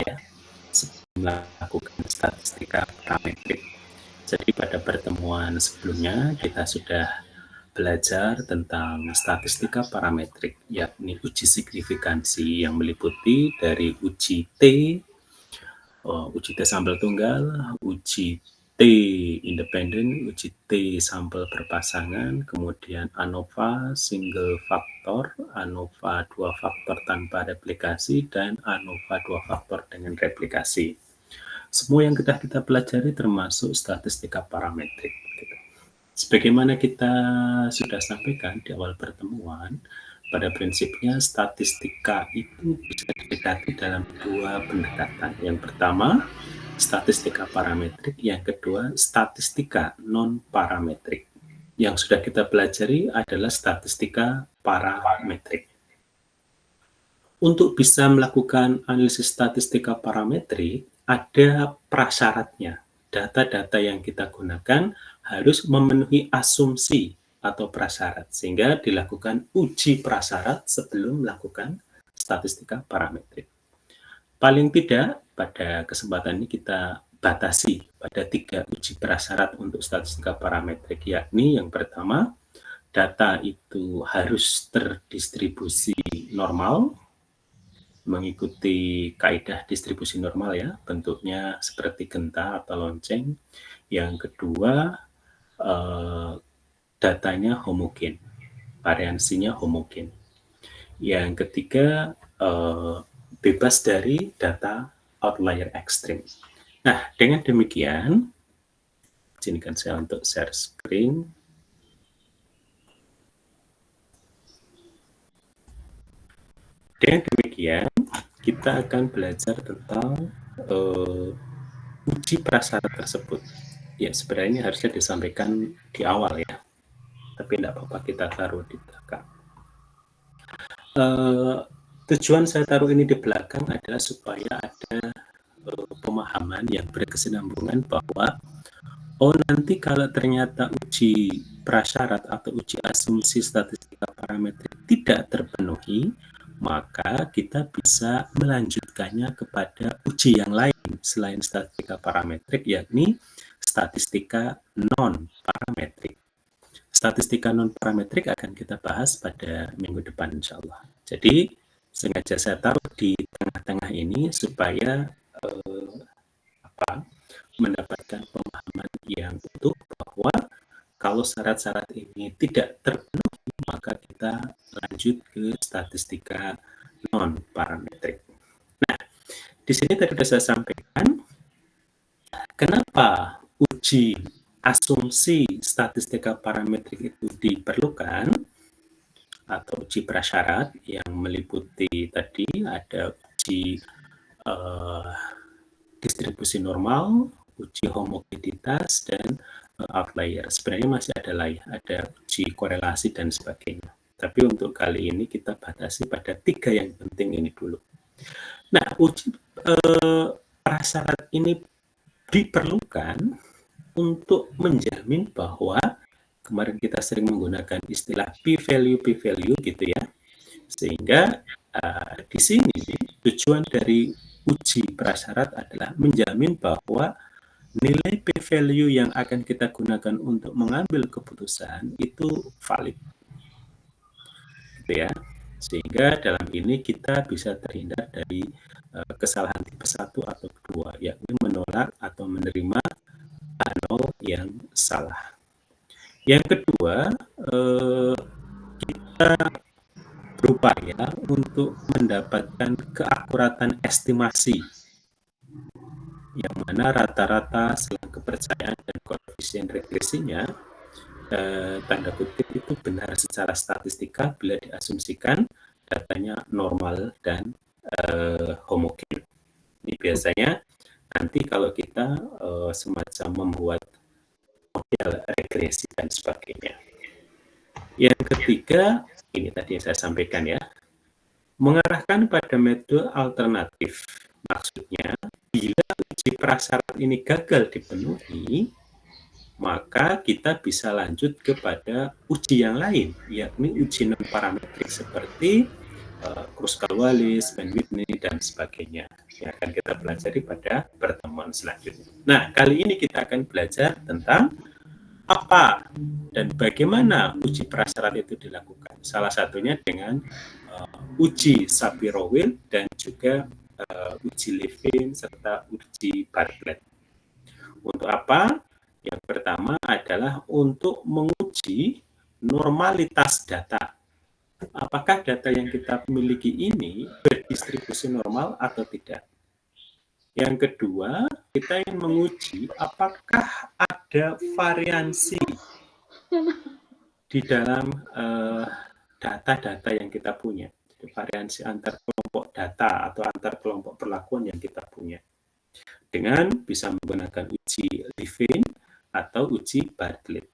ya, sebelum melakukan statistika parametrik. Jadi pada pertemuan sebelumnya kita sudah belajar tentang statistika parametrik, yakni uji signifikansi yang meliputi dari uji T, uji T sampel tunggal, uji T independen, uji T sampel berpasangan, kemudian ANOVA single faktor, ANOVA dua faktor tanpa replikasi, dan ANOVA dua faktor dengan replikasi. Semua yang kita pelajari termasuk statistika parametrik. Gitu. Sebagaimana kita sudah sampaikan di awal pertemuan, pada prinsipnya statistika itu bisa didekati dalam dua pendekatan. Yang pertama, statistika parametrik, yang kedua, statistika non-parametrik. Yang sudah kita pelajari adalah statistika parametrik. Untuk bisa melakukan analisis statistika parametrik, ada prasyaratnya. Data-data yang kita gunakan harus memenuhi asumsi atau prasyarat, sehingga dilakukan uji prasyarat sebelum melakukan statistika parametrik. Paling tidak, pada kesempatan ini kita batasi pada 3 uji prasyarat untuk statistika parametrik, yakni yang pertama, data itu harus terdistribusi normal, mengikuti kaidah distribusi normal ya, bentuknya seperti genta atau lonceng. Yang kedua, datanya homogen, variansinya homogen. Yang ketiga, bebas dari data outlier ekstrim. Nah, dengan demikian, izinkan saya untuk share screen. Dengan demikian, kita akan belajar tentang uji prasyarat tersebut. Ya, sebenarnya ini harusnya disampaikan di awal ya, tapi tidak apa-apa kita taruh di belakang. Tujuan saya taruh ini di belakang adalah supaya ada pemahaman yang berkesinambungan bahwa nanti kalau ternyata uji prasyarat atau uji asumsi statistika parametrik tidak terpenuhi, maka kita bisa melanjutkannya kepada uji yang lain selain statistika parametrik, yakni statistika non-parametrik. Statistika non-parametrik akan kita bahas pada minggu depan insya Allah. Jadi sengaja saya taruh di tengah-tengah ini supaya mendapatkan pemahaman yang utuh bahwa kalau syarat-syarat ini tidak terpenuhi, maka kita lanjut ke statistika non-parametrik. Nah, di sini tadi sudah saya sampaikan, kenapa uji asumsi statistika parametrik itu diperlukan, atau uji prasyarat yang meliputi tadi ada uji distribusi normal, uji homogenitas, dan outlier. Sebenarnya masih ada lain, ada uji korelasi dan sebagainya. Tapi untuk kali ini kita batasi pada 3 yang penting ini dulu. Nah, uji prasyarat ini diperlukan untuk menjamin bahwa kemarin kita sering menggunakan istilah p-value gitu ya, sehingga di sini tujuan dari uji prasyarat adalah menjamin bahwa nilai p-value yang akan kita gunakan untuk mengambil keputusan itu valid, gitu ya, sehingga dalam ini kita bisa terhindar dari kesalahan tipe 1 atau 2, yakni menolak atau menerima A0 yang salah. Yang kedua, kita berupaya untuk mendapatkan keakuratan estimasi, yang mana rata-rata selang kepercayaan dan koefisien regresinya, tanda kutip, itu benar secara statistika bila diasumsikan datanya normal dan homogen. Ini biasanya nanti kalau kita semacam membuat model regresi dan sebagainya. Yang ketiga, ini tadi yang saya sampaikan ya, mengarahkan pada metode alternatif. Maksudnya, bila uji prasyarat ini gagal dipenuhi, maka kita bisa lanjut kepada uji yang lain, yakni uji non-parametrik seperti Kruskal-Wallis, Ben-Whitney, dan sebagainya yang akan kita pelajari pada pertemuan selanjutnya. Nah, kali ini kita akan belajar tentang apa dan bagaimana uji prasyarat itu dilakukan. Salah satunya dengan uji Shapiro-Wilk dan juga uji Levin serta uji Bartlett. Untuk apa? Yang pertama adalah untuk menguji normalitas data. Apakah data yang kita miliki ini berdistribusi normal atau tidak? Yang kedua, kita ingin menguji apakah ada variansi di dalam data-data yang kita punya. Jadi variansi antar kelompok data atau antar kelompok perlakuan yang kita punya. Dengan bisa menggunakan uji Levin atau uji Bartlett.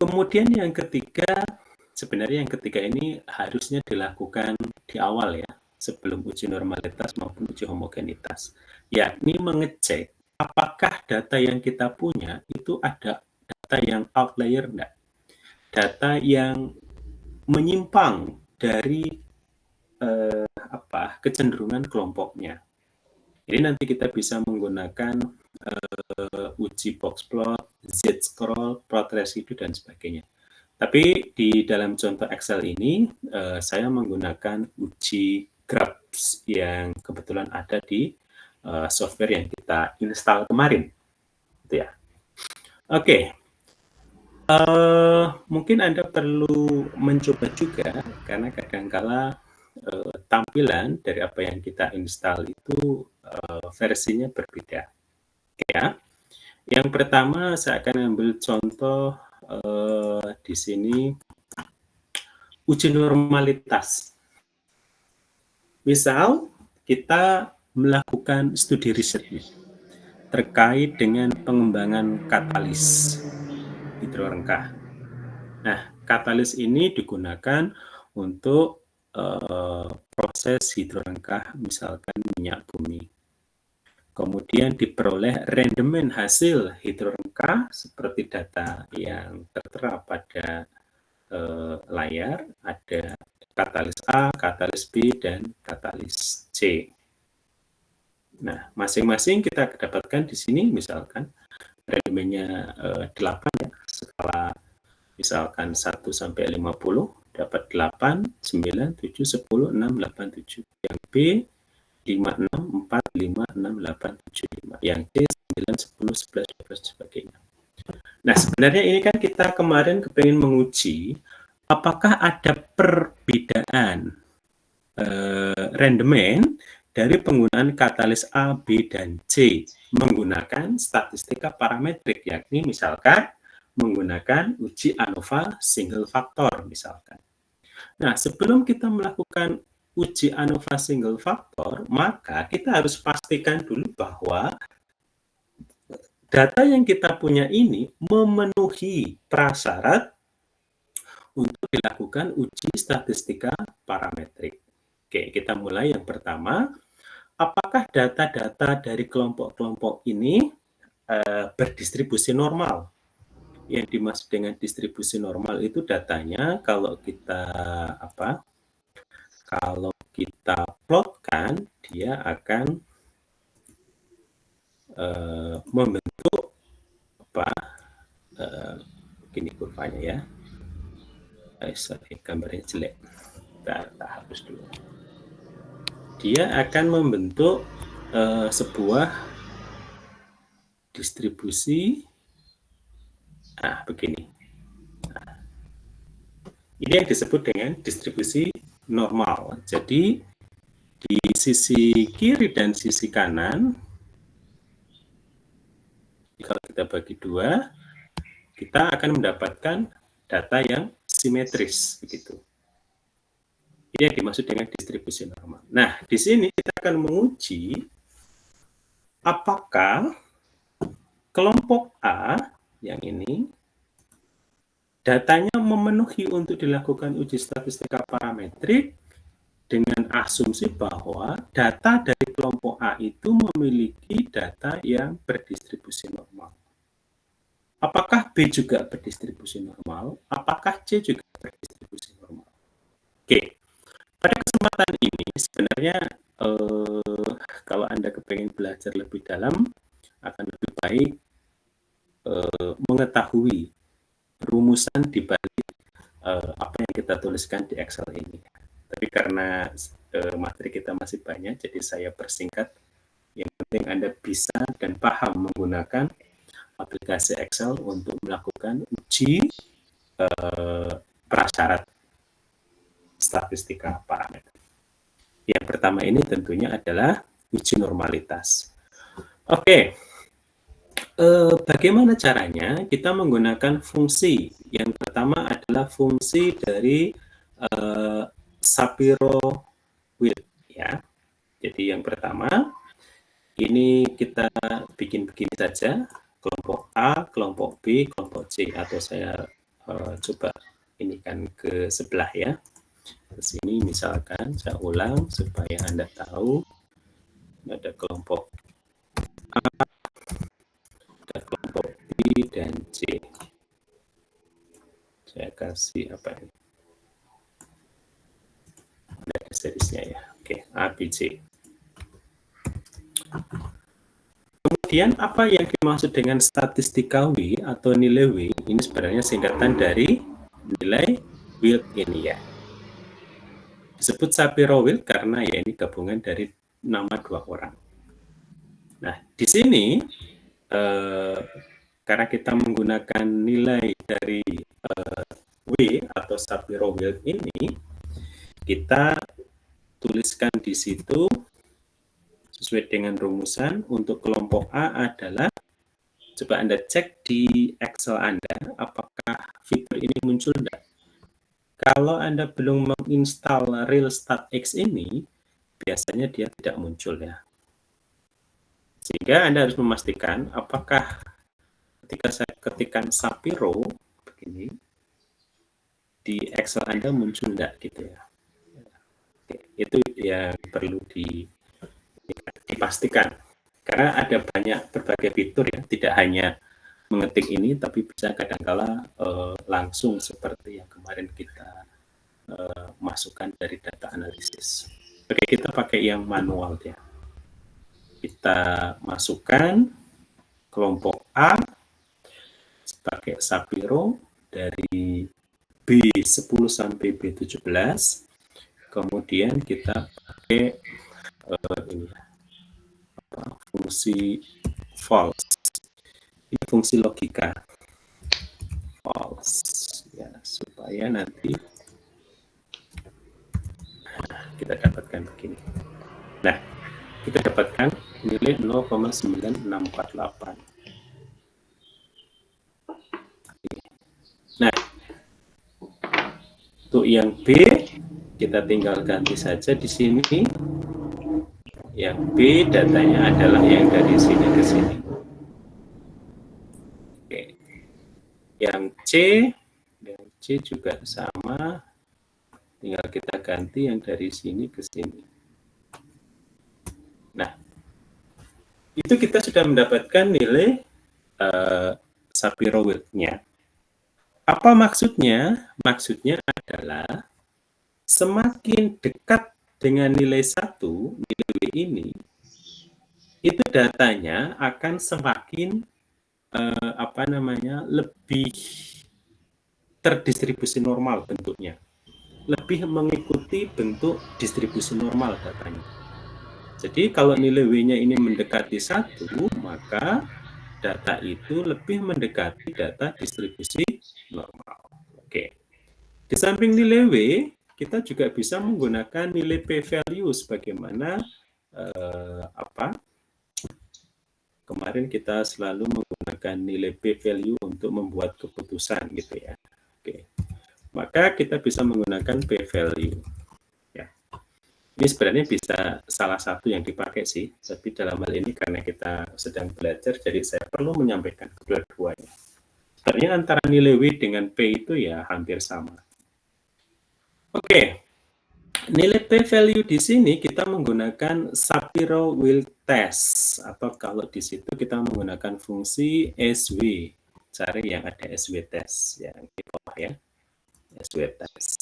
Kemudian yang ketiga, sebenarnya yang ketiga ini harusnya dilakukan di awal ya, sebelum uji normalitas maupun uji homogenitas, yakni mengecek apakah data yang kita punya itu ada data yang outlier enggak, data yang menyimpang dari kecenderungan kelompoknya. Jadi nanti kita bisa menggunakan uji box plot, z-scroll, plot residu, dan sebagainya. Tapi di dalam contoh Excel ini, saya menggunakan uji Grabs yang kebetulan ada di software yang kita install kemarin. Gitu ya. Oke. Mungkin Anda perlu mencoba juga, karena kadangkala tampilan dari apa yang kita install itu versinya berbeda. Oke ya. Yang pertama saya akan ambil contoh di sini uji normalitas. Misal kita melakukan studi riset terkait dengan pengembangan katalis hidrorengkah. Nah, katalis ini digunakan untuk proses hidrorengkah misalkan minyak bumi. Kemudian diperoleh rendemen hasil hidrorengkah seperti data yang tertera pada layar, ada katalis A, katalis B, dan katalis C. Nah, masing-masing kita dapatkan di sini misalkan rendemennya 8 ya, skala misalkan 1 sampai 50 dapat 8, 9, 7, 10, 6, 8, 7. Yang B 5, 6, 4, 5, 6, 8, 7, 5. Yang C 9, 10, 11, 12, sebagainya. Nah, sebenarnya ini kan kita kemarin kepingin menguji apakah ada perbedaan rendemen dari penggunaan katalis A, B, dan C menggunakan statistika parametrik, yakni misalkan menggunakan uji ANOVA single factor misalkan. Nah, sebelum kita melakukan uji ANOVA single factor, maka kita harus pastikan dulu bahwa data yang kita punya ini memenuhi prasyarat untuk dilakukan uji statistika parametrik. Oke, kita mulai yang pertama. Apakah data-data dari kelompok-kelompok ini berdistribusi normal? Yang dimaksud dengan distribusi normal itu datanya kalau kita plotkan, dia akan membentuk begini kurvanya ya. Sorry, gambarnya jelek. Kita hapus dulu. Dia akan membentuk sebuah distribusi begini. Nah, ini yang disebut dengan distribusi normal. Jadi di sisi kiri dan sisi kanan, kalau kita bagi dua, kita akan mendapatkan data yang simetris begitu. Ini yang dimaksud dengan distribusi normal. Nah, di sini kita akan menguji apakah kelompok A yang ini datanya memenuhi untuk dilakukan uji statistika parametrik dengan asumsi bahwa data dari kelompok A itu memiliki data yang berdistribusi normal. Apakah B juga berdistribusi normal? Apakah C juga berdistribusi normal? Oke, pada kesempatan ini sebenarnya kalau Anda kepengen belajar lebih dalam, akan lebih baik mengetahui rumusan di balik apa yang kita tuliskan di Excel ini. Tapi karena materi kita masih banyak, jadi saya persingkat. Yang penting Anda bisa dan paham menggunakan aplikasi Excel untuk melakukan uji prasyarat statistika parameter. Yang pertama ini tentunya adalah uji normalitas. Oke, bagaimana caranya? Kita menggunakan fungsi. Yang pertama adalah fungsi dari Shapiro-Wilk, ya. Jadi yang pertama ini kita bikin begini saja, kelompok A, kelompok B, kelompok C, atau saya coba ini kan ke sebelah ya. Ke sini misalkan saya ulang supaya Anda tahu. Ada kelompok A, ada kelompok B dan C. Saya kasih apa ini? Ada seriesnya ya. Oke, A, B, C. Kemudian apa yang dimaksud dengan statistika W atau nilai W? Ini sebenarnya singkatan dari nilai Wilk ini ya. Disebut Shapiro-Wilk karena ya ini gabungan dari nama dua orang. Nah, di sini karena kita menggunakan nilai dari W atau Shapiro-Wilk ini, kita tuliskan di situ sesuai dengan rumusan. Untuk kelompok A adalah, coba Anda cek di Excel Anda, apakah fitur ini muncul enggak? Kalau Anda belum menginstal RealStatX ini, biasanya dia tidak muncul ya. Sehingga Anda harus memastikan apakah ketika saya ketikkan Shapiro begini di Excel Anda muncul enggak gitu ya. Itu yang perlu dipastikan. Karena ada berbagai fitur ya, tidak hanya mengetik ini, tapi bisa kadangkala langsung seperti yang kemarin kita masukkan dari data analisis. Oke, kita pakai yang manual ya. Kita masukkan kelompok A pakai Shapiro dari B10 sampai B17. Kemudian kita pakai ini fungsi false. Ini fungsi logika false ya, supaya nanti kita dapatkan begini. Nah, kita dapatkan nilai 0,9648. Nah, untuk yang B kita tinggal ganti saja di sini. Yang B datanya adalah yang dari sini ke sini. Oke. Yang C juga sama, tinggal kita ganti yang dari sini ke sini. Nah, itu kita sudah mendapatkan nilai Shapiro-Wilk-nya. Apa maksudnya? Maksudnya adalah semakin dekat dengan nilai 1, nilai W ini, itu datanya akan semakin lebih terdistribusi normal bentuknya. Lebih mengikuti bentuk distribusi normal datanya. Jadi kalau nilai W-nya ini mendekati 1, maka data itu lebih mendekati data distribusi normal. Oke. Di samping nilai W, kita juga bisa menggunakan nilai p-value sebagaimana kemarin kita selalu menggunakan nilai p-value untuk membuat keputusan gitu ya. Oke. Maka kita bisa menggunakan p-value. Ya. Ini sebenarnya bisa salah satu yang dipakai sih, tapi dalam hal ini karena kita sedang belajar, jadi saya perlu menyampaikan kedua-duanya. Sebenarnya antara nilai W dengan P itu ya hampir sama. Oke, nilai p-value di sini kita menggunakan Shapiro-Wilk test, atau kalau di situ kita menggunakan fungsi SW, cari yang ada SW test, yang di bawah ya, SW test.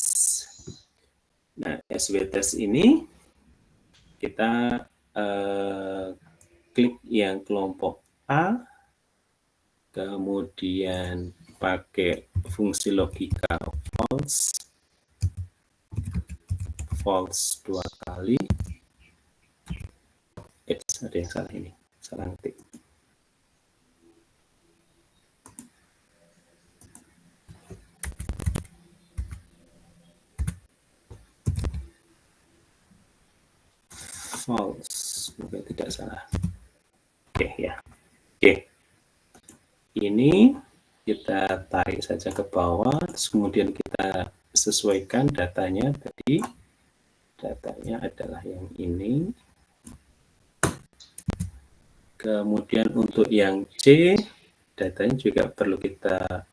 Nah, SW test ini kita klik yang kelompok A, kemudian pakai fungsi logika false 2 kali. Ada yang salah ini, salah ngetik. False, semoga tidak salah. Oke ya. Oke. Ini kita tarik saja ke bawah, terus kemudian kita sesuaikan datanya tadi. Datanya adalah yang ini. Kemudian untuk yang C, datanya juga perlu kita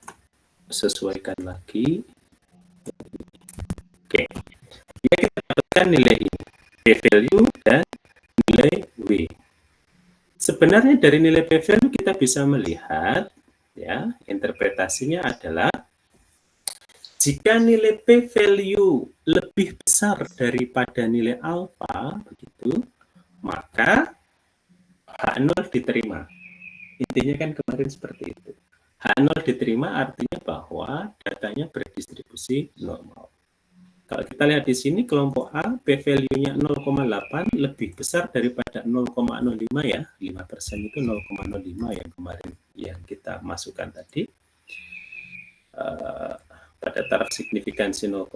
sesuaikan lagi. Oke. Ya, kita dapatkan nilai ini, p-value dan nilai W. Sebenarnya dari nilai p-value kita bisa melihat, ya, interpretasinya adalah jika nilai p-value lebih besar daripada nilai alfa, begitu, maka H0 diterima. Intinya kan kemarin seperti itu. H0 diterima artinya bahwa datanya berdistribusi normal. Kalau kita lihat di sini kelompok A p-value-nya 0,8 lebih besar daripada 0,05 ya. 5% itu 0,05 yang kemarin yang kita masukkan tadi. Pada taraf signifikansi 0,05,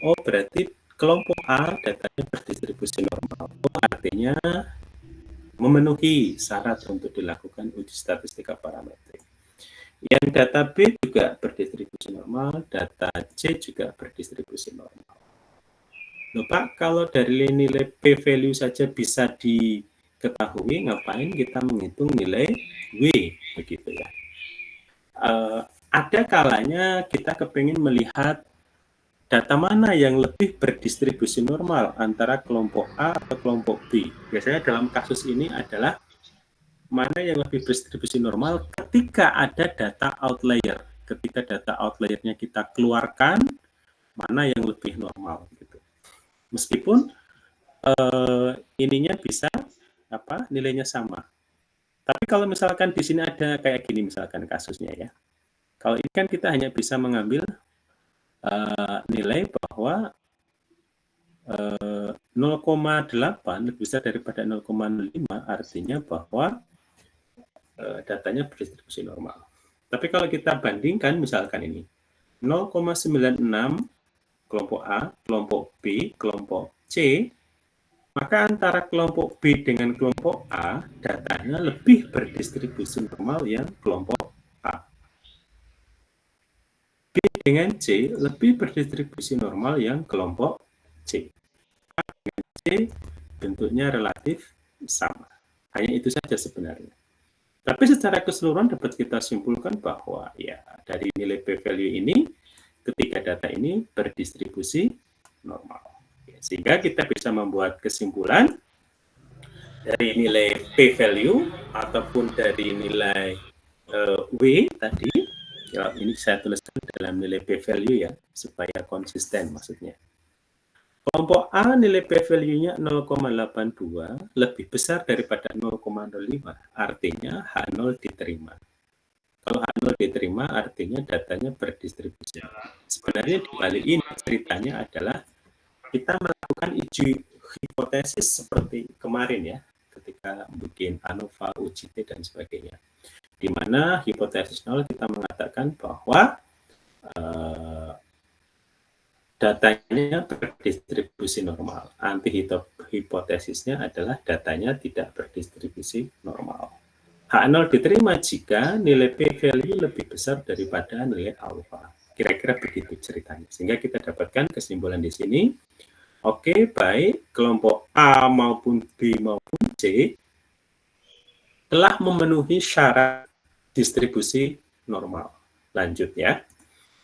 oh berarti kelompok A datanya berdistribusi normal. Oh artinya memenuhi syarat untuk dilakukan uji statistika parametrik. Yang data B juga berdistribusi normal, data C juga berdistribusi normal. Loh Pak, kalau dari nilai p-value saja bisa diketahui, ngapain kita menghitung nilai W, begitu ya. Ada kalanya kita kepingin melihat data mana yang lebih berdistribusi normal antara kelompok A atau kelompok B. Biasanya dalam kasus ini adalah mana yang lebih berdistribusi normal ketika ada data outlier. Ketika data outliernya kita keluarkan, mana yang lebih normal. Gitu. Meskipun ininya bisa nilainya sama. Tapi kalau misalkan di sini ada kayak gini misalkan kasusnya ya. Kalau ini kan kita hanya bisa mengambil nilai bahwa 0,8 lebih besar daripada 0,05 artinya bahwa datanya berdistribusi normal. Tapi kalau kita bandingkan misalkan ini 0,96 kelompok A, kelompok B, kelompok C, maka antara kelompok B dengan kelompok A datanya lebih berdistribusi normal yang kelompok A. B dengan C lebih berdistribusi normal yang kelompok C. A dengan C bentuknya relatif sama. Hanya itu saja sebenarnya. Tapi secara keseluruhan dapat kita simpulkan bahwa ya dari nilai p-value ini ketika data ini berdistribusi normal. Sehingga kita bisa membuat kesimpulan dari nilai p-value ataupun dari nilai W tadi. Ya, ini saya tuliskan dalam nilai p-value ya supaya konsisten maksudnya. Kelompok A nilai p-value-nya 0,82 lebih besar daripada 0,05, artinya H0 diterima. Kalau H0 diterima artinya datanya berdistribusi. Sebenarnya di balik ini ceritanya adalah kita melakukan uji hipotesis seperti kemarin ya, ketika bikin ANOVA, UJT dan sebagainya. Di mana hipotesis 0 kita mengatakan bahwa datanya berdistribusi normal. Anti hipotesisnya adalah datanya tidak berdistribusi normal. H0 diterima jika nilai p-value lebih besar daripada nilai alfa. Kira-kira begitu ceritanya. Sehingga kita dapatkan kesimpulan di sini. Oke, baik. Kelompok A maupun B maupun C telah memenuhi syarat distribusi normal. Lanjut ya.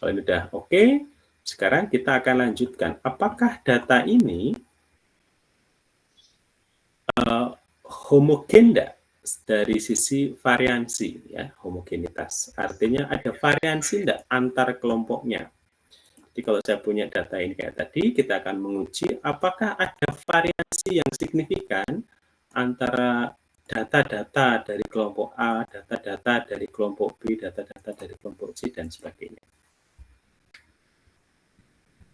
Kalau ini udah oke, sekarang kita akan lanjutkan. Apakah data ini homogen enggak dari sisi variansi ya, homogenitas. Artinya ada variansi enggak antar kelompoknya. Jadi kalau saya punya data ini kayak tadi, kita akan menguji apakah ada variasi yang signifikan antara data-data dari kelompok A, data-data dari kelompok B, data-data dari kelompok C, dan sebagainya.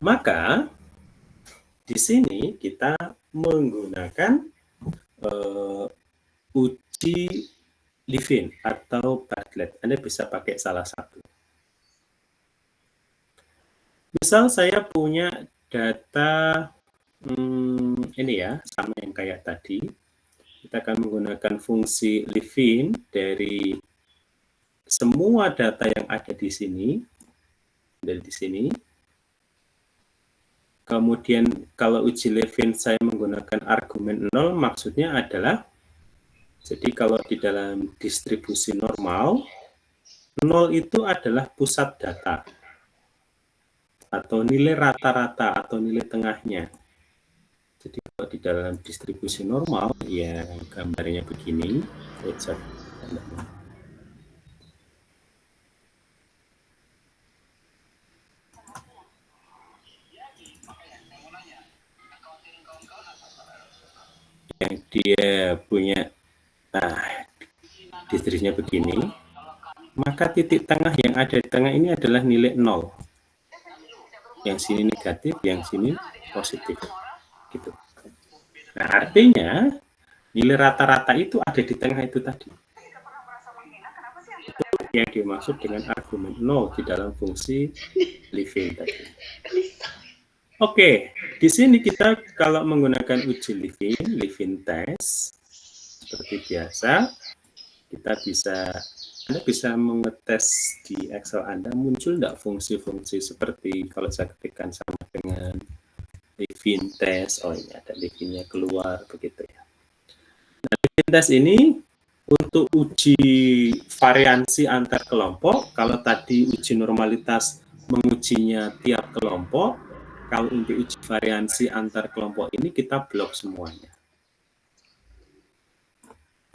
Maka di sini kita menggunakan uji Levin atau Bartlett. Anda bisa pakai salah satu. Misal saya punya data ini ya, sama yang kayak tadi. Kita akan menggunakan fungsi Levin dari semua data yang ada di sini, dari di sini. Kemudian kalau uji Levin saya menggunakan argumen 0, maksudnya adalah, jadi kalau di dalam distribusi normal, 0 itu adalah pusat data, atau nilai rata-rata, atau nilai tengahnya. Jadi kalau di dalam distribusi normal, ya gambarnya begini. Yang dia punya distribusinya begini, maka titik tengah yang ada di tengah ini adalah nilai 0. Yang sini negatif, yang sini positif. Gitu. Nah, artinya nilai rata-rata itu ada di tengah itu tadi. Itu yang dimaksud dengan argumen 0 di dalam fungsi Levin tadi. Oke, di sini kita kalau menggunakan uji Levin test, seperti biasa, Anda bisa mengetes di Excel Anda, muncul enggak fungsi-fungsi seperti kalau saya ketikkan sama dengan Levin test, oh ini ada Levinnya keluar, begitu ya. Nah, Levin test ini untuk uji variansi antar kelompok, kalau tadi uji normalitas mengujinya tiap kelompok, kalau untuk uji variansi antar kelompok ini kita blok semuanya.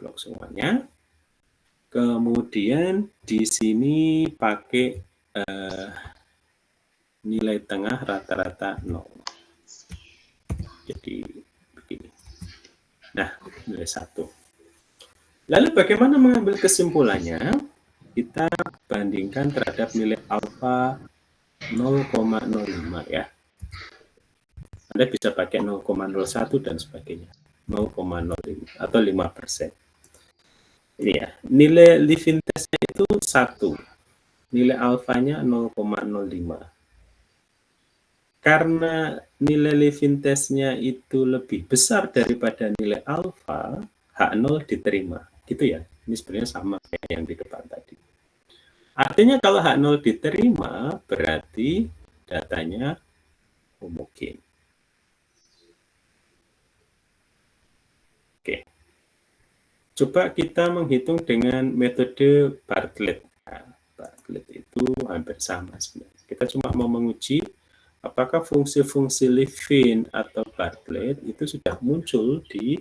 Blok semuanya. Kemudian di sini pakai nilai tengah rata-rata 0. Jadi begini. Nah, nilai 1. Lalu bagaimana mengambil kesimpulannya? Kita bandingkan terhadap nilai alfa 0,05 ya. Anda bisa pakai 0,01 dan sebagainya. 0,05 atau 5%. Ini ya, nilai Levin testnya itu 1. Nilai alfanya 0,05. Karena nilai Levin testnya itu lebih besar daripada nilai alfa, H0 diterima. Gitu ya. Ini sebenarnya sama kayak yang di depan tadi. Artinya kalau H0 diterima, berarti datanya homogen. Oke. Coba kita menghitung dengan metode Bartlett. Nah, Bartlett itu hampir sama sebenarnya. Kita cuma mau menguji apakah fungsi-fungsi Levin atau Bartlett itu sudah muncul di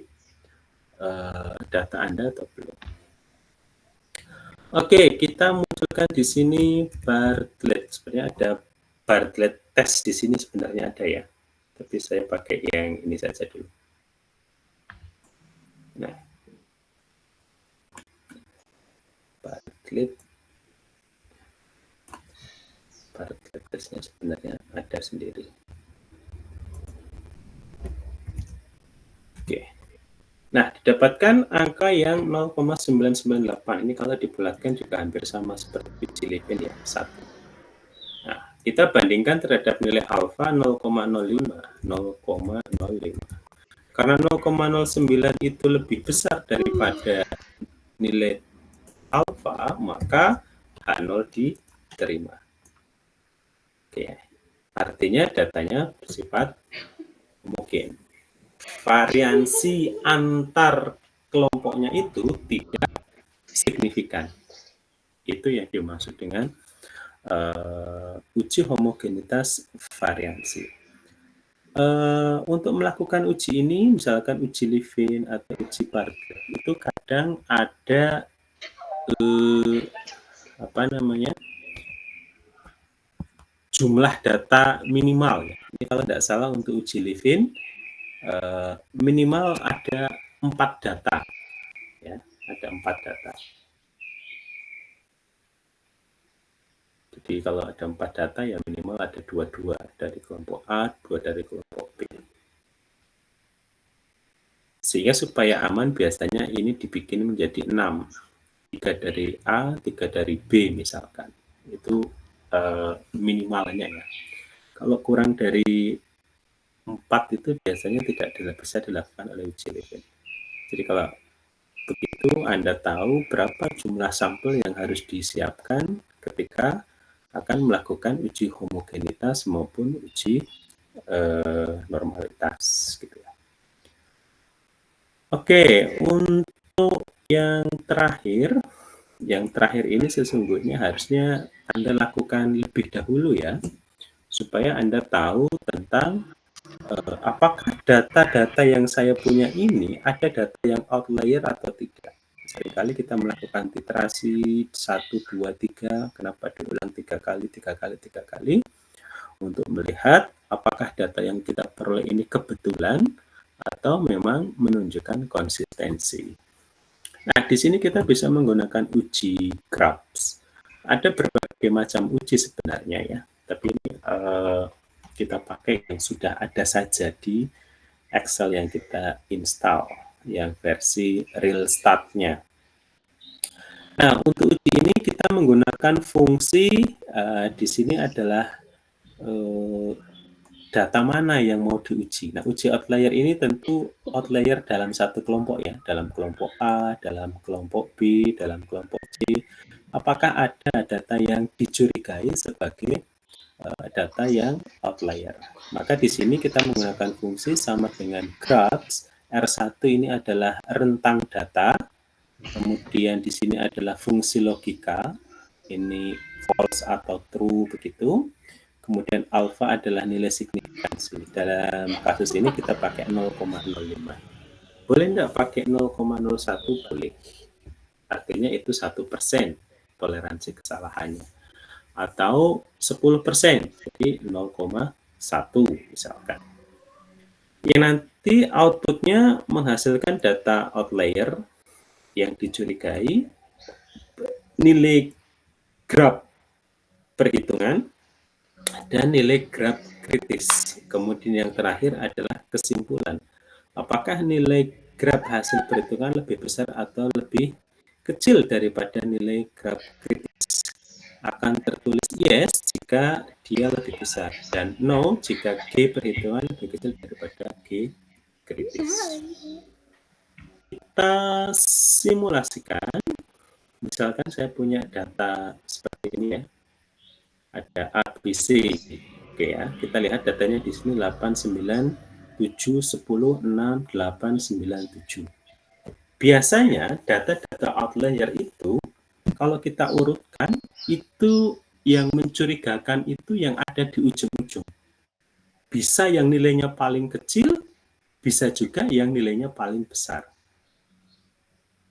data Anda atau belum. Oke, kita munculkan di sini Bartlett. Sebenarnya ada Bartlett test di sini sebenarnya ada ya. Tapi saya pakai yang ini saja dulu. Nah, Bartlett testnya sebenarnya ada sendiri. Oke. Nah, didapatkan angka yang 0,998. Ini kalau dibulatkan juga hampir sama seperti uji Levin ya, 1. Nah, kita bandingkan terhadap nilai alfa 0,05. Karena 0,09 itu lebih besar daripada nilai alfa, maka H0 diterima. Oke. Artinya datanya bersifat homogen. Variansi antar kelompoknya itu tidak signifikan. Itu yang dimaksud dengan uji homogenitas variansi. Untuk melakukan uji ini, misalkan uji Levin atau uji Bartlett, itu kadang ada jumlah data minimal ya. Ini kalau tidak salah untuk uji Levin minimal ada 4 data ya, ada 4 data. Jadi kalau ada 4 data ya minimal ada 2 dari kelompok A, 2 dari kelompok B. Sehingga supaya aman biasanya ini dibikin menjadi 6. 3 dari A, 3 dari B misalkan. Itu minimalnya ya. Kalau kurang dari 4 itu biasanya tidak bisa dilakukan oleh uji Levin. Jadi kalau begitu Anda tahu berapa jumlah sampel yang harus disiapkan ketika akan melakukan uji homogenitas maupun uji normalitas gitu ya. Oke, untuk yang terakhir ini sesungguhnya harusnya Anda lakukan lebih dahulu ya, supaya Anda tahu tentang apakah data-data yang saya punya ini ada data yang outlier atau tidak. Seringkali kita melakukan titrasi 1, 2, 3, kenapa diulang 3 kali, untuk melihat apakah data yang kita peroleh ini kebetulan atau memang menunjukkan konsistensi. Nah, di sini kita bisa menggunakan uji Krapf. Ada berbagai macam uji sebenarnya ya, tapi ini kita pakai yang sudah ada saja di Excel yang kita install, yang versi real start-nya. Nah, untuk uji ini kita menggunakan fungsi di sini adalah data mana yang mau diuji. Nah, uji outlier ini tentu outlier dalam satu kelompok ya, dalam kelompok A, dalam kelompok B, dalam kelompok C. Apakah ada data yang dicurigai sebagai data yang outlier? Maka di sini kita menggunakan fungsi sama dengan graphs. R1 ini adalah rentang data, kemudian di sini adalah fungsi logika, ini false atau true begitu. Kemudian alfa adalah nilai signifikansi. Dalam kasus ini kita pakai 0,05. Boleh enggak pakai 0,01? Boleh. Artinya itu 1% toleransi kesalahannya. Atau 10%, jadi 0,1 misalkan. Yang nanti outputnya menghasilkan data outlier yang dicurigai, nilai graf perhitungan, dan nilai graf kritis. Kemudian yang terakhir adalah kesimpulan. Apakah nilai graf hasil perhitungan lebih besar atau lebih kecil daripada nilai graf kritis? Akan tertulis yes jika dia lebih besar dan no jika G perhitungan lebih kecil daripada G kritis. Kita simulasikan. Misalkan saya punya data seperti ini ya. Ada ABC. Oke ya, kita lihat datanya di sini 8, 9, 7, 10, 6, 8, 9, 7. Biasanya data-data outlier itu kalau kita urutkan itu yang mencurigakan itu yang ada di ujung-ujung. Bisa yang nilainya paling kecil, bisa juga yang nilainya paling besar.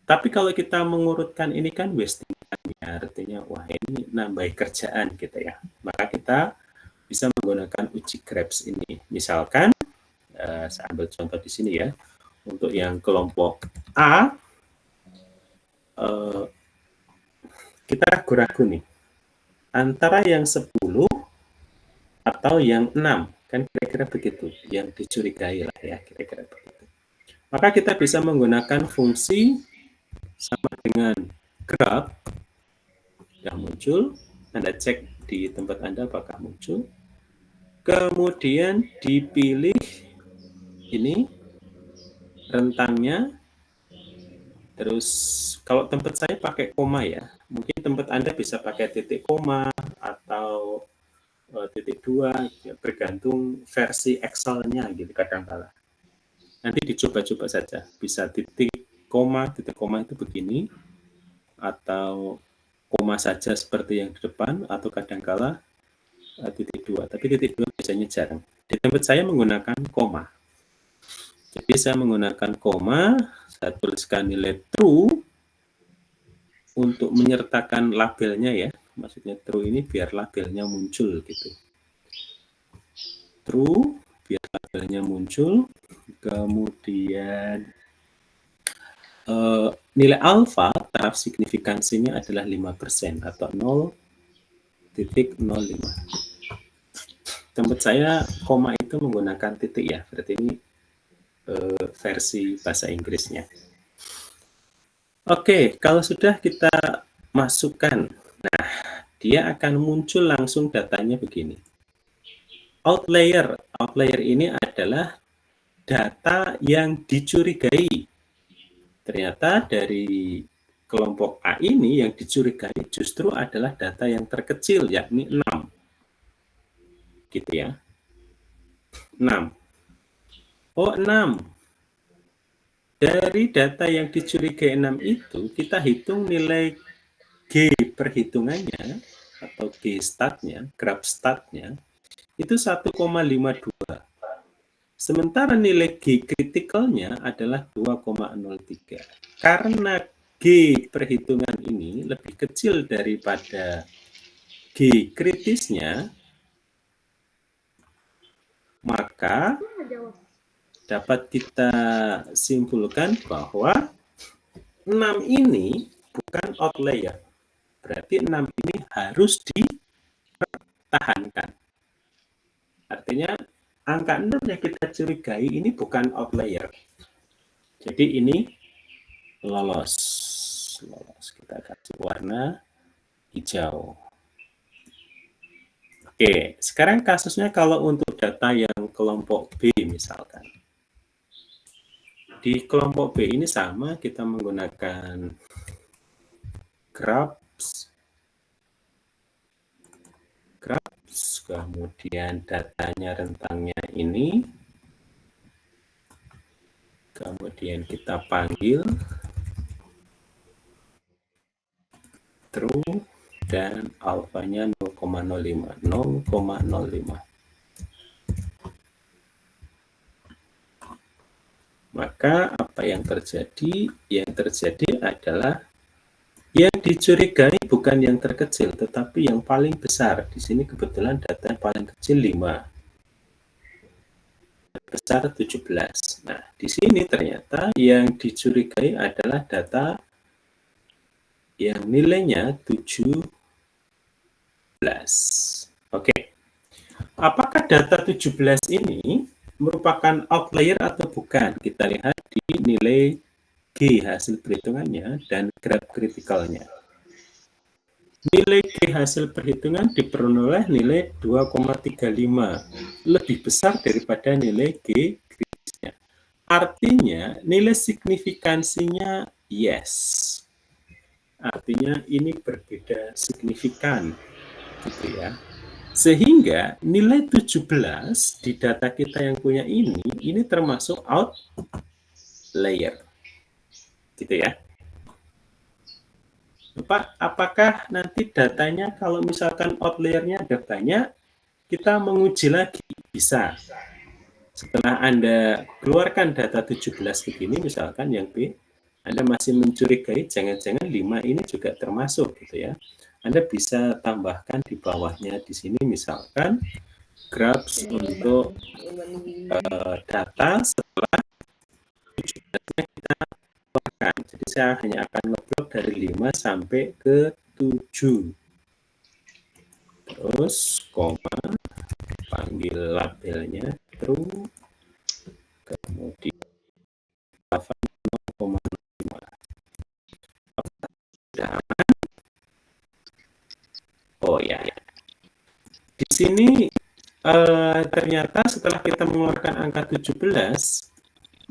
Tapi kalau kita mengurutkan ini kan wasting time ya, artinya wah ini nambah kerjaan gitu ya. Maka kita bisa menggunakan uji Krapf ini. Misalkan saya ambil contoh di sini ya. Untuk yang kelompok A kita ragu-ragu nih antara yang 10 atau yang 6, kan kira-kira begitu, yang dicurigai lah ya, kira-kira begitu. Maka kita bisa menggunakan fungsi sama dengan graph yang muncul, Anda cek di tempat Anda apakah muncul, kemudian dipilih ini rentangnya, terus kalau tempat saya pakai koma ya, mungkin tempat Anda bisa pakai titik koma atau titik 2, ya, bergantung versi Excel-nya gitu kadang-kala. Nanti dicoba-coba saja, bisa titik koma itu begini, atau koma saja seperti yang di depan, atau kadang-kala titik 2, tapi titik 2 biasanya jarang. Di tempat saya menggunakan koma. Jadi saya menggunakan koma, saya tuliskan nilai true untuk menyertakan labelnya ya, maksudnya true ini biar labelnya muncul gitu. true, biar labelnya muncul. Kemudian nilai alfa, taraf signifikansinya adalah 5% atau 0,05. Tempat saya koma itu menggunakan titik ya, berarti ini versi bahasa Inggrisnya. Oke, kalau sudah kita masukkan, nah dia akan muncul langsung datanya begini. Outlier ini adalah data yang dicurigai. Ternyata dari kelompok A ini yang dicurigai justru adalah data yang terkecil, yakni 6. Gitu ya. 6. Oh, 6. Dari data yang dicurigai 6 itu, kita hitung nilai G perhitungannya, atau G statnya, graph statnya, itu 1,52. Sementara nilai G kritikalnya adalah 2,03. Karena G perhitungan ini lebih kecil daripada G kritisnya, maka dapat kita simpulkan bahwa 6 ini bukan outlier. Berarti 6 ini harus dipertahankan. Artinya angka 6 yang kita curigai ini bukan outlier. Jadi ini lolos. Kita kasih warna hijau. Oke, sekarang kasusnya kalau untuk data yang kelompok B misalkan. Di kelompok B ini sama, kita menggunakan graphs, kemudian datanya rentangnya ini, kemudian kita panggil true, dan alfanya 0,05. Maka apa yang terjadi? Yang terjadi adalah yang dicurigai bukan yang terkecil, tetapi yang paling besar. Di sini kebetulan data yang paling kecil 5. Besar 17. Nah, di sini ternyata yang dicurigai adalah data yang nilainya 17. Oke. Apakah data 17 ini merupakan outlier atau bukan? Kita lihat di nilai G hasil perhitungannya dan graph kritikalnya. Nilai G hasil perhitungan diperoleh nilai 2,35, lebih besar daripada nilai G kritisnya. Artinya nilai signifikansinya yes. Artinya ini berbeda signifikan, gitu ya. Sehingga nilai 17 di data kita yang punya ini termasuk outlier. Gitu ya. Pak, apakah nanti datanya kalau misalkan outlier-nya ada banyak, kita menguji lagi? Bisa. Setelah Anda keluarkan data 17 begini, misalkan yang B, Anda masih mencurigai jangan-jangan 5 ini juga termasuk, gitu ya. Anda bisa tambahkan di bawahnya di sini misalkan graphs untuk data setelah 17-nya kita keluarkan. Jadi saya hanya akan ngeblok dari 5 sampai ke 7. Terus koma, panggil labelnya true, kemudian 0,5. Oh ya. Di sini ternyata setelah kita mengeluarkan angka 17,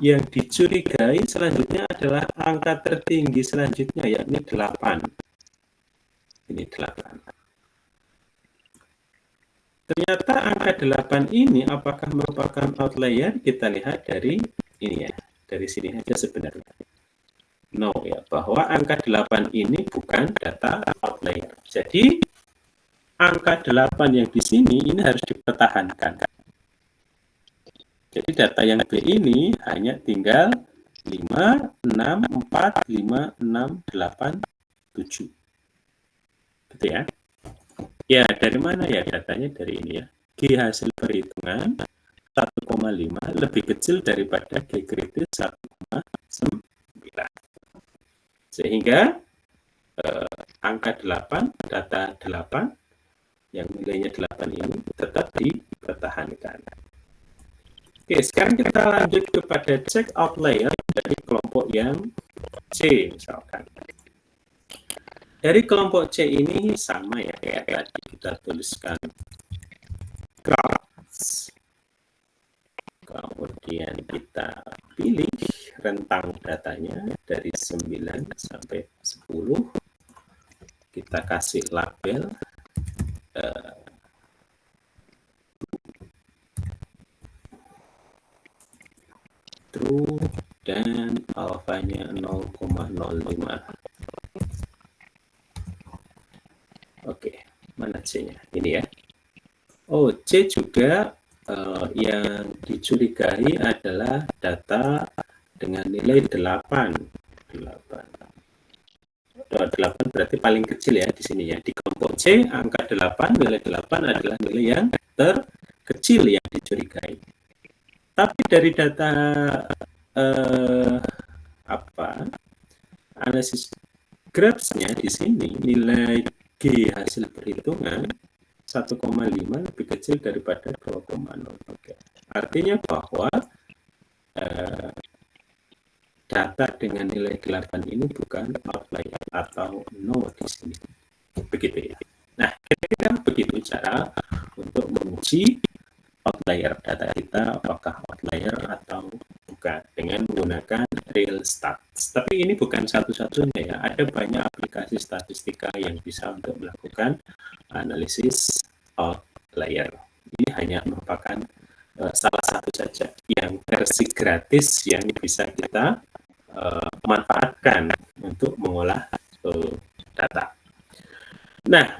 yang dicurigai selanjutnya adalah angka tertinggi selanjutnya, yakni 8. Ini 8. Ternyata angka 8 ini apakah merupakan outlier? Kita lihat dari ini ya, dari sini saja sebenarnya. No ya, bahwa angka 8 ini bukan data outlier. Jadi angka 8 yang di sini ini harus dipertahankan. Jadi data yang B ini hanya tinggal 5, 6, 4, 5, 6, 8, 7. Gitu ya. Ya, dari mana ya datanya? Dari ini ya. G hasil perhitungan 1,5 lebih kecil daripada G kritis 1,9. Sehingga angka 8, data 8, yang nilainya 8 ini tetap dipertahankan. Oke, sekarang kita lanjut kepada check outlier dari kelompok yang C misalkan. Dari kelompok C ini sama ya, kayak tadi kita tuliskan graphs. Kemudian kita pilih rentang datanya dari 9 sampai 10. Kita kasih label true dan alfanya 0,05. Oke, mana C-nya? Ini ya. Oh, C juga yang dicurigai adalah data dengan nilai 8. 8 berarti paling kecil ya di sini ya. Di kelompok C, angka 8, nilai 8 adalah nilai yang terkecil yang dicurigai. Tapi dari data analisis graphs-nya di sini, nilai G hasil perhitungan 1,5 lebih kecil daripada 2,0. Oke. Artinya bahwa data dengan nilai 8 ini bukan outlier atau no di sini. Begitu ya. Nah, kira-kira begitu cara untuk menguji outlier data kita, apakah outlier atau bukan, dengan menggunakan real stats. Tapi ini bukan satu-satunya ya, ada banyak aplikasi statistika yang bisa untuk melakukan analisis outlier. Ini hanya merupakan salah satu saja yang versi gratis yang bisa kita manfaatkan untuk mengolah data. Nah,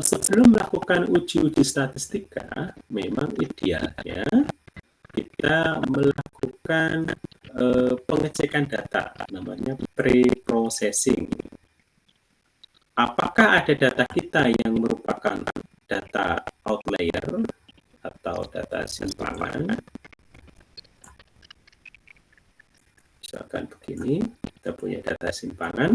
sebelum melakukan uji-uji statistika, memang idealnya kita melakukan pengecekan data, namanya pre-processing. Apakah ada data kita yang merupakan data outlier atau data simpangan? Misalkan begini, kita punya data simpangan.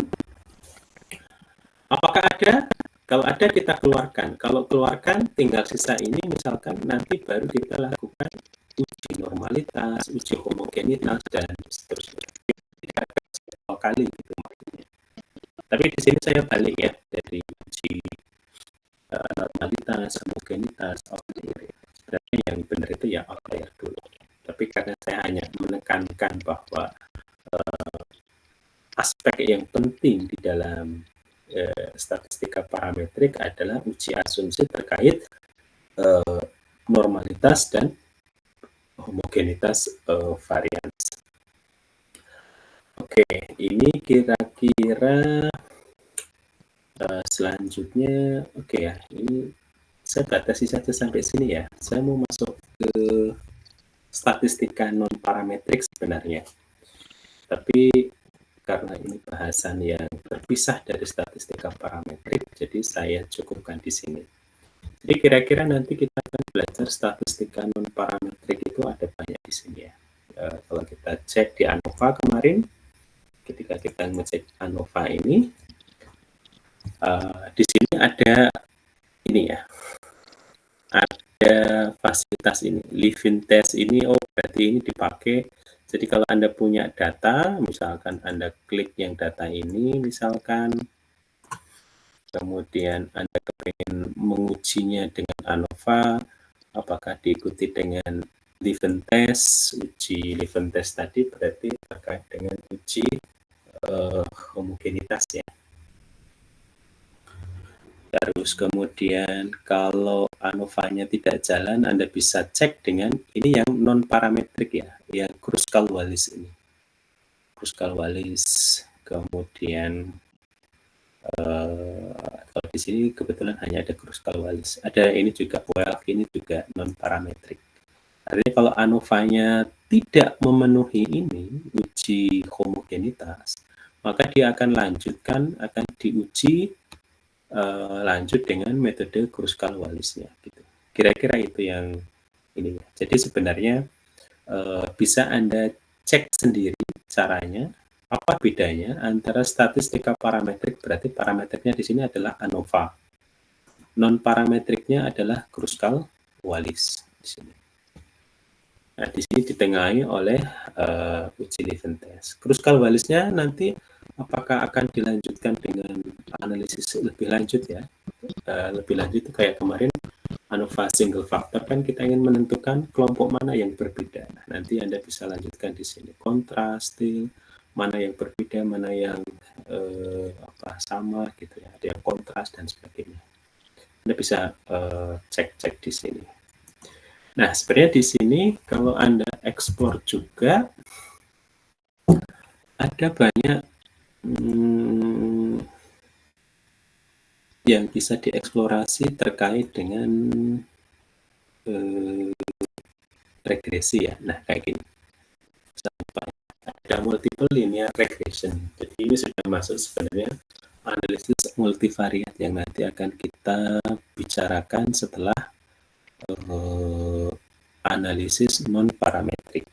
Apakah ada? Kalau ada kita keluarkan. Kalau keluarkan tinggal sisa ini misalkan nanti baru kita lakukan uji normalitas, uji homogenitas dan seterusnya. Tidak akan kali gitu maksudnya. Tapi di sini saya balik ya dari uji normalitas, homogenitas, outlier. Sebenarnya yang benar itu ya outlier dulu. Tapi karena saya hanya menekankan bahwa aspek yang penting di dalam statistika parametrik adalah uji asumsi terkait normalitas dan homogenitas varian. Oke, ini kira-kira selanjutnya, oke ya, ini saya batasi saja sampai sini ya. Saya mau masuk ke statistika non parametrik sebenarnya. Tapi karena ini bahasan yang terpisah dari statistika parametrik, jadi saya cukupkan di sini. Jadi kira-kira nanti kita akan belajar statistika non parametrik itu ada banyak di sini ya. Kalau kita cek di ANOVA kemarin, ketika kita ngecek ANOVA ini, di sini ada ini ya, ada fasilitas ini, living test ini, oh berarti ini dipakai. Jadi kalau Anda punya data, misalkan Anda klik yang data ini, misalkan, kemudian Anda ingin mengujinya dengan ANOVA, apakah diikuti dengan living test, uji living test tadi berarti terkait dengan uji homogenitas ya. Terus kemudian kalau ANOVA-nya tidak jalan, Anda bisa cek dengan ini yang non parametrik ya, yang Kruskal-Wallis ini. Kruskal-Wallis, kemudian kalau di sini kebetulan hanya ada Kruskal-Wallis. Ada ini juga WELF, ini juga non parametrik. Artinya kalau ANOVA-nya tidak memenuhi ini uji homogenitas, maka dia akan lanjutkan, akan diuji lanjut dengan metode Kruskal-Wallisnya gitu. Kira-kira itu yang ini ya. Jadi sebenarnya bisa Anda cek sendiri caranya, apa bedanya antara statistika parametrik, berarti parametriknya di sini adalah ANOVA. Non parametriknya adalah Kruskal-Wallis di sini. Nah, di sini ditengahi oleh uji Levin test. Kruskal-Wallisnya nanti apakah akan dilanjutkan dengan analisis lebih lanjut ya? Lebih lanjut itu kayak kemarin ANOVA single factor, kan kita ingin menentukan kelompok mana yang berbeda. Nah, nanti Anda bisa lanjutkan di sini kontras, mana yang berbeda, mana yang sama gitu ya, ada yang kontras dan sebagainya. Anda bisa cek-cek di sini. Nah, sebenarnya di sini kalau Anda eksplor juga ada banyak yang bisa dieksplorasi terkait dengan regresi ya. Nah, kayak gini. Sampai ada multiple linear regression. Jadi ini sudah masuk sebenarnya analisis multivariat yang nanti akan kita bicarakan setelah analisis non-parametrik.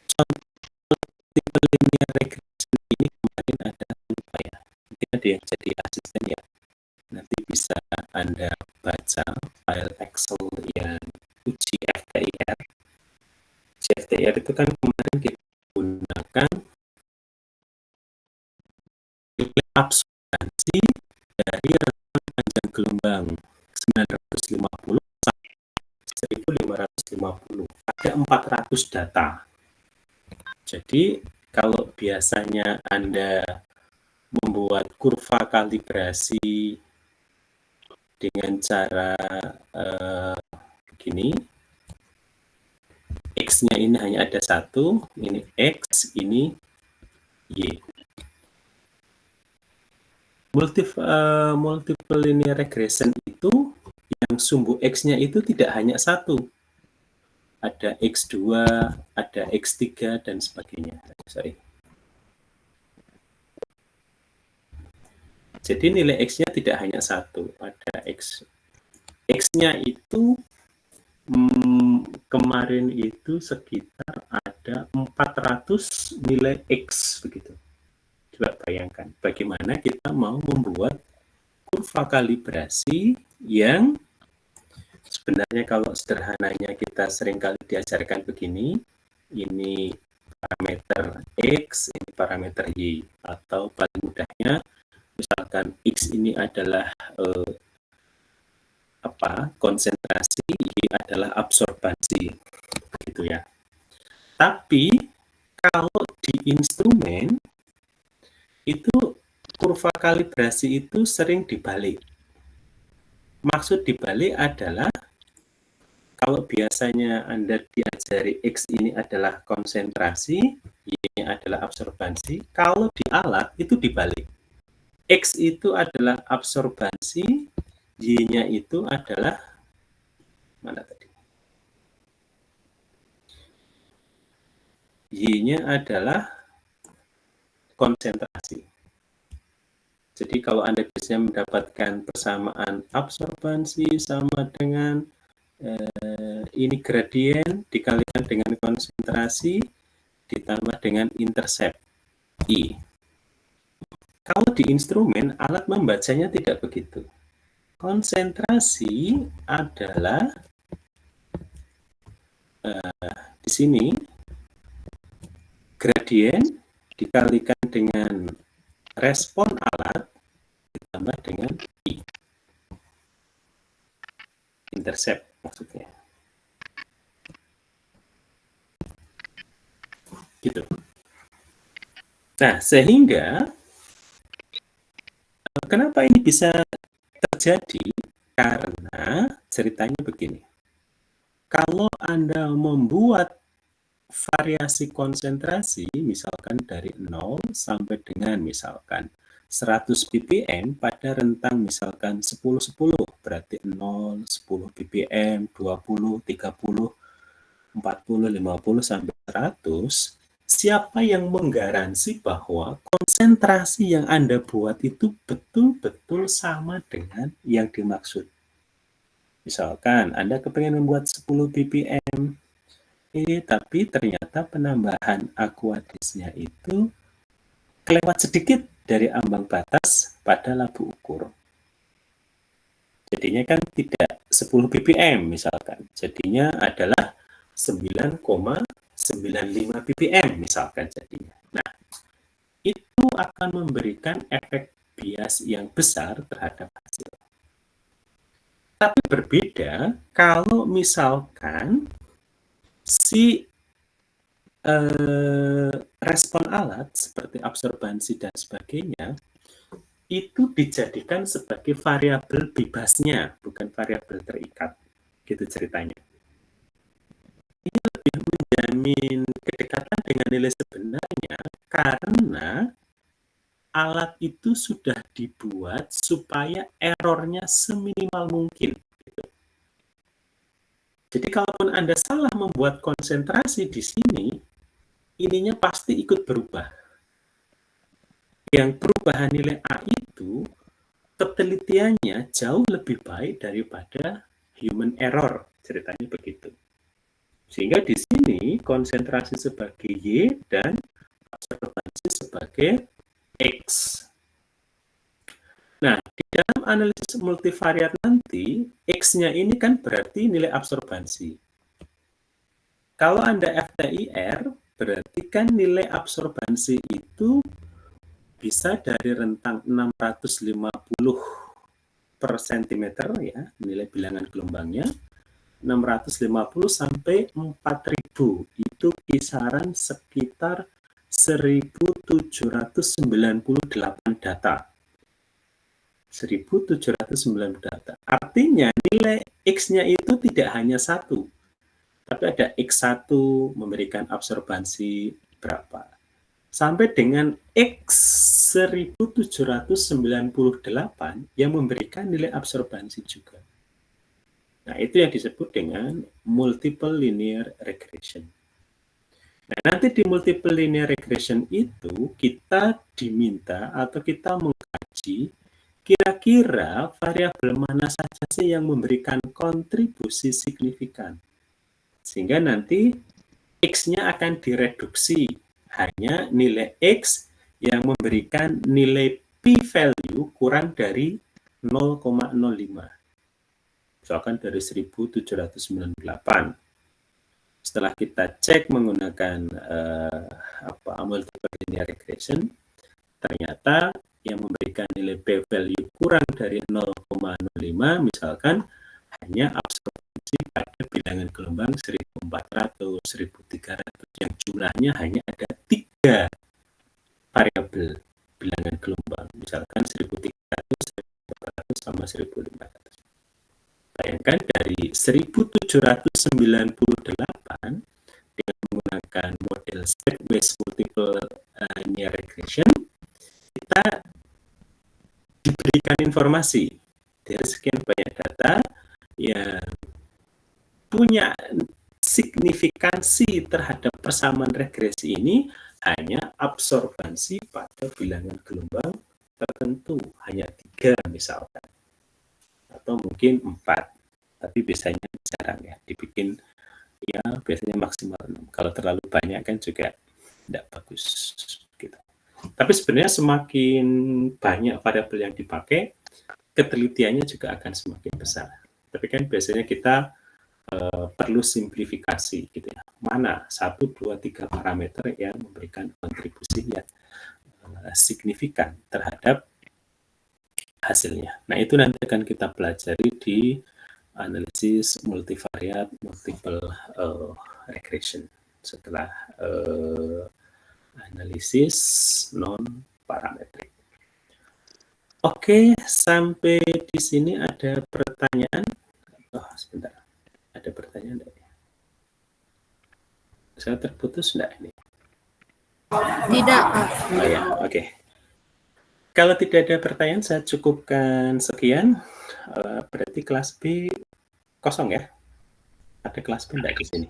Contoh multiple linear regression ini kemarin ada apa ya? Mungkin ada yang jadi asisten ya. Nanti bisa Anda baca file Excel yang uji FTIR. FTIR itu kan kemarin kita gunakan absorbansi dari rentang panjang gelombang 950 sampai 1550. Ada 400 data. Jadi kalau biasanya Anda membuat kurva kalibrasi dengan cara begini, X-nya ini hanya ada satu, ini X, ini Y. Multiple linear regression itu yang sumbu X-nya itu tidak hanya satu. Ada X2, ada X3, dan sebagainya. Sorry. Jadi nilai X-nya tidak hanya satu. Ada X-nya itu kemarin itu sekitar ada 400 nilai X begitu. Coba bayangkan bagaimana kita mau membuat kurva kalibrasi yang sebenarnya kalau sederhananya kita seringkali diajarkan begini, ini parameter X, ini parameter Y, atau paling mudahnya misalkan X ini adalah konsentrasi, Y adalah absorbansi, gitu ya. Tapi kalau di instrumen itu kurva kalibrasi itu sering dibalik. Maksud dibalik adalah kalau biasanya Anda diajari X ini adalah konsentrasi, Y ini adalah absorbansi, kalau di alat itu dibalik. X itu adalah absorbansi, Y-nya itu adalah mana tadi? Y-nya adalah konsentrasi. Jadi kalau Anda bisa mendapatkan persamaan absorbansi sama dengan ini gradien dikalikan dengan konsentrasi ditambah dengan intercept I. Kalau di instrumen, alat membacanya tidak begitu. Konsentrasi adalah di sini gradien dikalikan dengan respon alat ditambah dengan I. Intercept maksudnya. Gitu. Nah, sehingga kenapa ini bisa terjadi? Karena ceritanya begini. Kalau Anda membuat variasi konsentrasi, misalkan dari 0 sampai dengan misalkan 100 ppm pada rentang misalkan 10-10, berarti 0, 10 ppm, 20, 30, 40, 50, sampai 100, siapa yang menggaransi bahwa konsentrasi konsentrasi yang Anda buat itu betul-betul sama dengan yang dimaksud. Misalkan Anda kepengen membuat 10 ppm, tapi ternyata penambahan aquadisnya itu kelewat sedikit dari ambang batas pada labu ukur. Jadinya kan tidak 10 ppm misalkan, jadinya adalah 9,95 ppm misalkan jadinya. Nah, itu akan memberikan efek bias yang besar terhadap hasil. Tapi berbeda kalau misalkan si respon alat seperti absorbansi dan sebagainya itu dijadikan sebagai variabel bebasnya, bukan variabel terikat. Gitu ceritanya. Ini lebih menjamin kedekatan dengan nilai sebenarnya karena alat itu sudah dibuat supaya errornya seminimal mungkin. Gitu. Jadi kalaupun Anda salah membuat konsentrasi di sini, ininya pasti ikut berubah. Yang perubahan nilai A itu ketelitiannya jauh lebih baik daripada human error, ceritanya begitu. Sehingga di sini konsentrasi sebagai Y dan absorbansi sebagai X. Nah, di dalam analisis multivariat nanti, X-nya ini kan berarti nilai absorbansi. Kalau Anda FTIR, berarti kan nilai absorbansi itu bisa dari rentang 650 per sentimeter ya, nilai bilangan gelombangnya, 650 sampai 4000, itu kisaran sekitar 1798 data. 1798 data. Artinya nilai X-nya itu tidak hanya satu, tapi ada X1 memberikan absorbansi berapa. Sampai dengan X 1798 yang memberikan nilai absorbansi juga. Nah, itu yang disebut dengan multiple linear regression. Nah, nanti di multiple linear regression itu kita diminta atau kita mengkaji kira-kira variabel mana saja sih yang memberikan kontribusi signifikan. Sehingga nanti X-nya akan direduksi. Hanya nilai X yang memberikan nilai p-value kurang dari 0,05. Misalkan dari 1798. Setelah kita cek menggunakan multiple linear regression, ternyata yang memberikan nilai p-value kurang dari 0,05 misalkan hanya absorbansi pada bilangan gelombang 1400, 1300 yang jumlahnya hanya ada 3 variabel bilangan gelombang, misalkan 1300, 1400 sama 1500. Bayangkan dari 1798 dengan menggunakan model step-based multiple linear regression, kita diberikan informasi dari sekian banyak data yang punya signifikansi terhadap persamaan regresi ini hanya absorbansi pada bilangan gelombang tertentu, hanya 3 misalkan, atau mungkin 4, tapi biasanya jarang ya, dibikin ya biasanya maksimal 6. Kalau terlalu banyak kan juga tidak bagus gitu. Tapi sebenarnya semakin banyak variabel yang dipakai, ketelitiannya juga akan semakin besar. Tapi kan biasanya kita perlu simplifikasi gitu ya. Mana 1, 2, 3 parameter yang memberikan kontribusi yang signifikan terhadap hasilnya. Nah, itu nanti akan kita pelajari di analisis multivariat multiple regression setelah analisis non parametrik. Oke, sampai di sini ada pertanyaan? Oh, sebentar. Ada pertanyaan enggak ya? Saya terputus enggak ini? Tidak, Pak. Oh ya, oke. Kalau tidak ada pertanyaan, saya cukupkan sekian. Berarti kelas B kosong ya? Ada kelas B enggak di sini?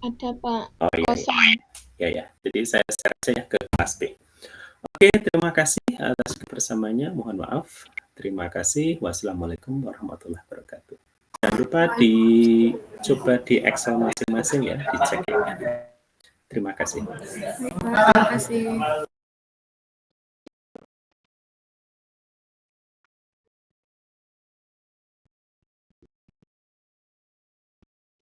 Ada, Pak. Oh iya, Kosong. ya. Jadi saya share saja ke kelas B. Oke, terima kasih atas kebersamaannya. Mohon maaf. Terima kasih. Wassalamualaikum warahmatullahi wabarakatuh. Jangan lupa coba di Excel masing-masing ya, dicek ya. Terima kasih. Terima kasih.